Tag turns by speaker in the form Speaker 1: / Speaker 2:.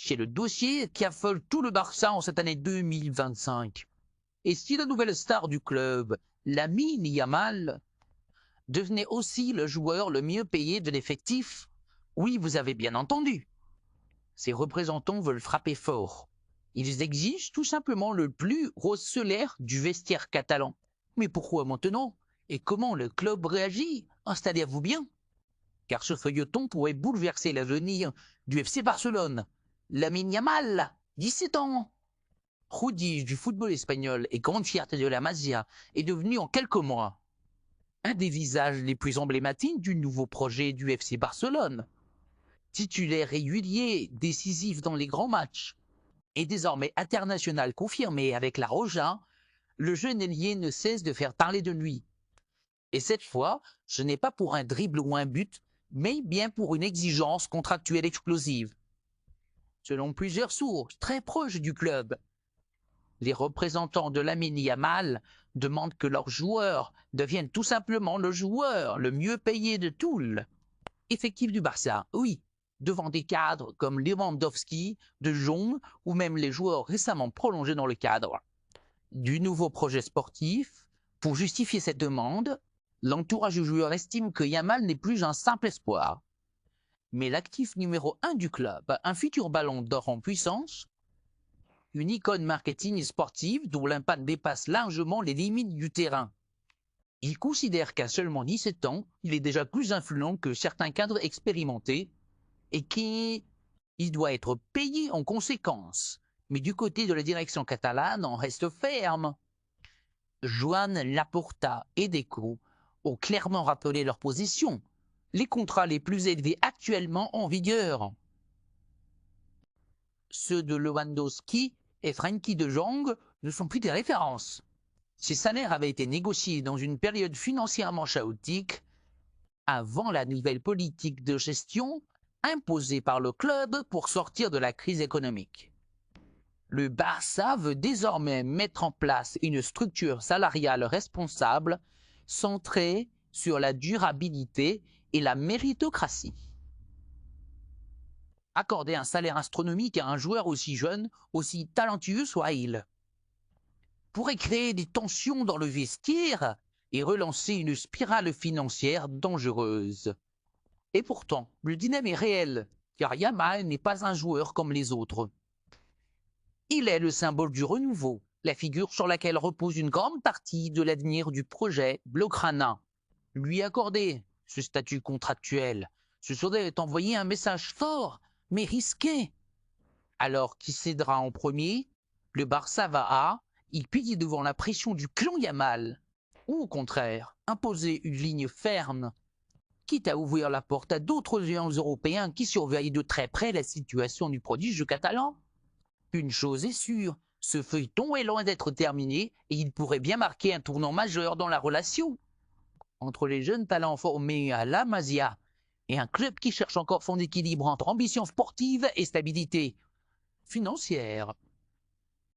Speaker 1: C'est le dossier qui affole tout le Barça en cette année 2025. Et si la nouvelle star du club, Lamine Yamal, devenait aussi le joueur le mieux payé de l'effectif? Oui, vous avez bien entendu. Ses représentants veulent frapper fort. Ils exigent tout simplement le plus gros salaire du vestiaire catalan. Mais pourquoi maintenant? Et comment le club réagit? Installez-vous bien. Car ce feuilleton pourrait bouleverser l'avenir du FC Barcelone. Lamine Yamal, 17 ans, prodige du football espagnol et grande fierté de la Masia, est devenu en quelques mois un des visages les plus emblématiques du nouveau projet du FC Barcelone. Titulaire régulier, décisif dans les grands matchs, et désormais international confirmé avec la Roja, le jeune ailier ne cesse de faire parler de lui. Et cette fois, ce n'est pas pour un dribble ou un but, mais bien pour une exigence contractuelle explosive. Selon plusieurs sources très proches du club, les représentants de Lamine Yamal demandent que leur joueur devienne tout simplement le joueur le mieux payé de tout l'effectif du Barça. Oui, devant des cadres comme Lewandowski, De Jong ou même les joueurs récemment prolongés dans le cadre du nouveau projet sportif. Pour justifier cette demande, l'entourage du joueur estime que Yamal n'est plus un simple espoir, mais l'actif numéro 1 du club, un futur ballon d'or en puissance, une icône marketing et sportive dont l'impact dépasse largement les limites du terrain. Il considère qu'à seulement 17 ans, il est déjà plus influent que certains cadres expérimentés et qu'il doit être payé en conséquence. Mais du côté de la direction catalane, on reste ferme. Joan Laporta et Deco ont clairement rappelé leur position, les contrats les plus élevés actuellement en vigueur. Ceux de Lewandowski et Frenkie de Jong ne sont plus des références. Ces salaires avaient été négociés dans une période financièrement chaotique, avant la nouvelle politique de gestion imposée par le club pour sortir de la crise économique. Le Barça veut désormais mettre en place une structure salariale responsable centrée sur la durabilité et la méritocratie. Accorder un salaire astronomique à un joueur aussi jeune, aussi talentueux soit-il, pourrait créer des tensions dans le vestiaire et relancer une spirale financière dangereuse. Et pourtant, le dilemme est réel, car Yamal n'est pas un joueur comme les autres. Il est le symbole du renouveau, la figure sur laquelle repose une grande partie de l'avenir du projet Blaugrana. Lui accorder ce statut contractuel, ce serait envoyer un message fort, mais risqué. Alors, qui cédera en premier? Le Barça va il plie devant la pression du clan Yamal, ou au contraire, imposer une ligne ferme, quitte à ouvrir la porte à d'autres géants européens qui surveillent de très près la situation du prodige catalan. Une chose est sûre, ce feuilleton est loin d'être terminé et il pourrait bien marquer un tournant majeur dans la relation entre les jeunes talents formés à la Masia et un club qui cherche encore son équilibre entre ambition sportive et stabilité financière.